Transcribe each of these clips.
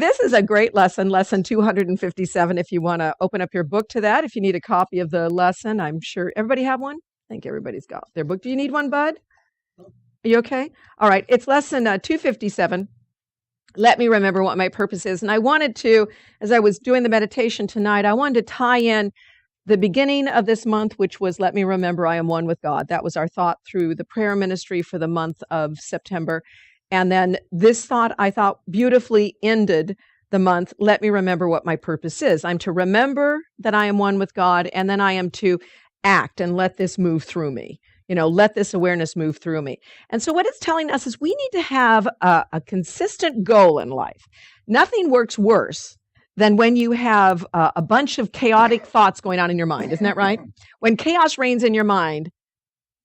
This is a great lesson, lesson 257. If you want to open up your book to that, if you need a copy of the lesson, I'm sure everybody have one. I think everybody's got their book. Do you need one, Bud? Are you okay? All right. It's lesson 257. Let me remember what my purpose is. And I wanted to, as I was doing the meditation tonight, I wanted to tie in the beginning of this month, which was let me remember I am one with God. That was our thought through the prayer ministry for the month of September. And then this thought, I thought, beautifully ended the month, let me remember what my purpose is. I'm to remember that I am one with God, and then I am to act and let this move through me. Let this awareness move through me. And so what it's telling us is we need to have a consistent goal in life. Nothing works worse than when you have a bunch of chaotic thoughts going on in your mind. Isn't that right? When chaos reigns in your mind,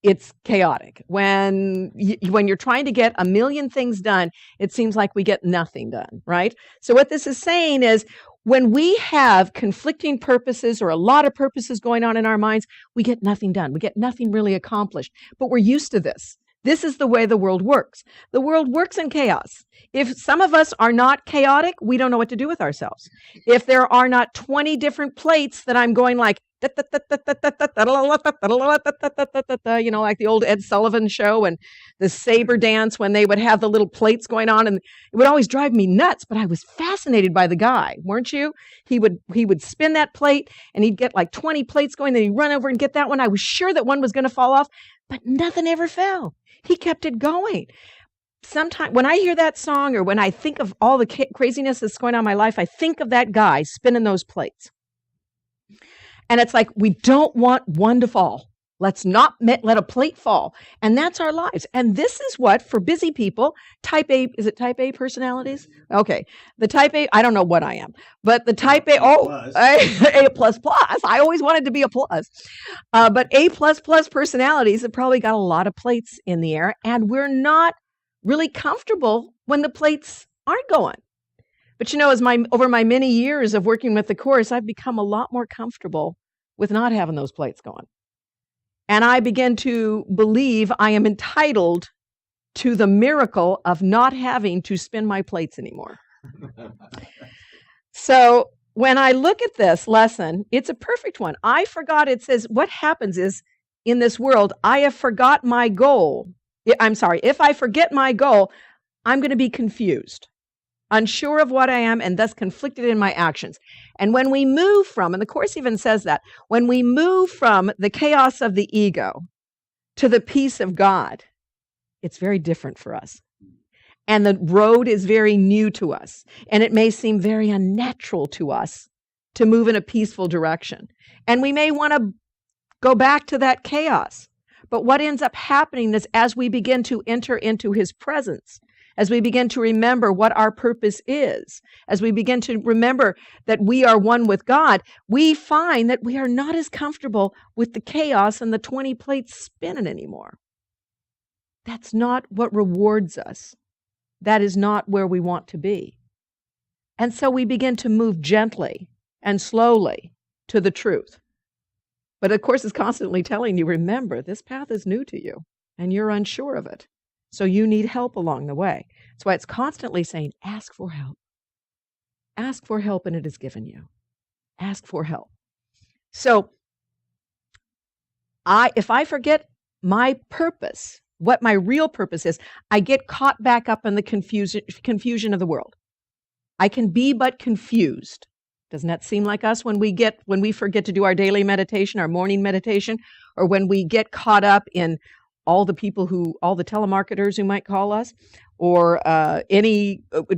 it's chaotic. When you're trying to get a million things done, it seems like we get nothing done, right? So what this is saying is when we have conflicting purposes or a lot of purposes going on in our minds, we get nothing done. We get nothing really accomplished. But we're used to this. This is the way the world works. The world works in chaos. If some of us are not chaotic, we don't know what to do with ourselves. If there are not 20 different plates that I'm going like, like the old Ed Sullivan show and the saber dance when they would have the little plates going on, and it would always drive me nuts, but I was fascinated by the guy, weren't you? He would spin that plate and he'd get like 20 plates going, then he'd run over and get that one. I was sure that one was going to fall off, but nothing ever fell. He kept it going. Sometimes when I hear that song or when I think of all the craziness that's going on in my life, I think of that guy spinning those plates. And it's like, we don't want one to fall. Let's not let a plate fall. And that's our lives. And this is what, for busy people, type A, is it type A personalities? Okay. The type A, I don't know what I am, but the type A, A plus plus. I always wanted to be a plus. But A plus plus personalities have probably got a lot of plates in the air, and we're not really comfortable when the plates aren't going. But over my many years of working with the Course, I've become a lot more comfortable with not having those plates going. And I begin to believe I am entitled to the miracle of not having to spin my plates anymore. So when I look at this lesson, it's a perfect one. I forgot, it says, what happens is in this world, I have forgot my goal. I'm sorry, if I forget my goal, I'm going to be confused, unsure of what I am, and thus conflicted in my actions. And when we move from, and the Course even says that, when we move from the chaos of the ego to the peace of God, it's very different for us. And the road is very new to us. And it may seem very unnatural to us to move in a peaceful direction. And we may want to go back to that chaos. But what ends up happening is as we begin to enter into His presence, as we begin to remember what our purpose is, as we begin to remember that we are one with God, we find that we are not as comfortable with the chaos and the 20 plates spinning anymore. That's not what rewards us. That is not where we want to be. And so we begin to move gently and slowly to the truth. But of course, it's constantly telling you, remember, this path is new to you and you're unsure of it. So you need help along the way. That's why it's constantly saying, ask for help. Ask for help and it is given you. Ask for help. So if I forget my purpose, what my real purpose is, I get caught back up in the confusion of the world. I can be but confused. Doesn't that seem like us when we forget to do our daily meditation, our morning meditation, or when we get caught up in all the telemarketers who might call us, or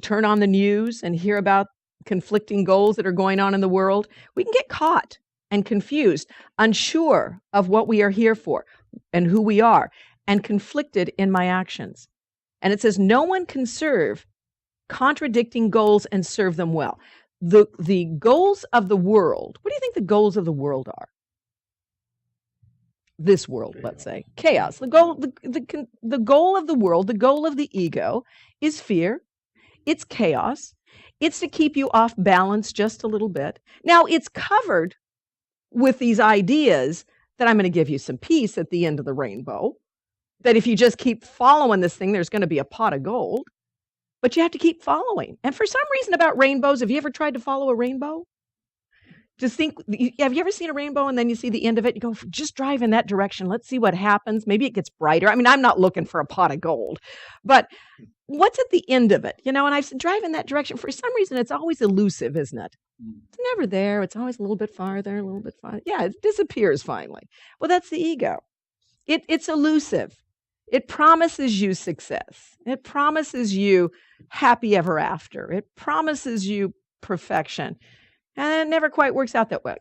turn on the news and hear about conflicting goals that are going on in the world. We can get caught and confused, unsure of what we are here for and who we are, and conflicted in my actions. And it says, no one can serve contradicting goals and serve them well. The goals of the world, what do you think the goals of the world are? This world, let's say, chaos. The goal of the world, the goal of the ego is fear. It's chaos. It's to keep you off balance just a little bit. Now, it's covered with these ideas that I'm going to give you some peace at the end of the rainbow, that if you just keep following this thing, there's going to be a pot of gold. But you have to keep following. And for some reason about rainbows, have you ever tried to follow a rainbow? Just think, have you ever seen a rainbow and then you see the end of it? You go, just drive in that direction. Let's see what happens. Maybe it gets brighter. I mean, I'm not looking for a pot of gold, but what's at the end of it? And I said, drive in that direction. For some reason, it's always elusive, isn't it? It's never there. It's always a little bit farther, a little bit farther. Yeah, it disappears finally. Well, that's the ego. It's elusive. It promises you success. It promises you happy ever after. It promises you perfection. And it never quite works out that way.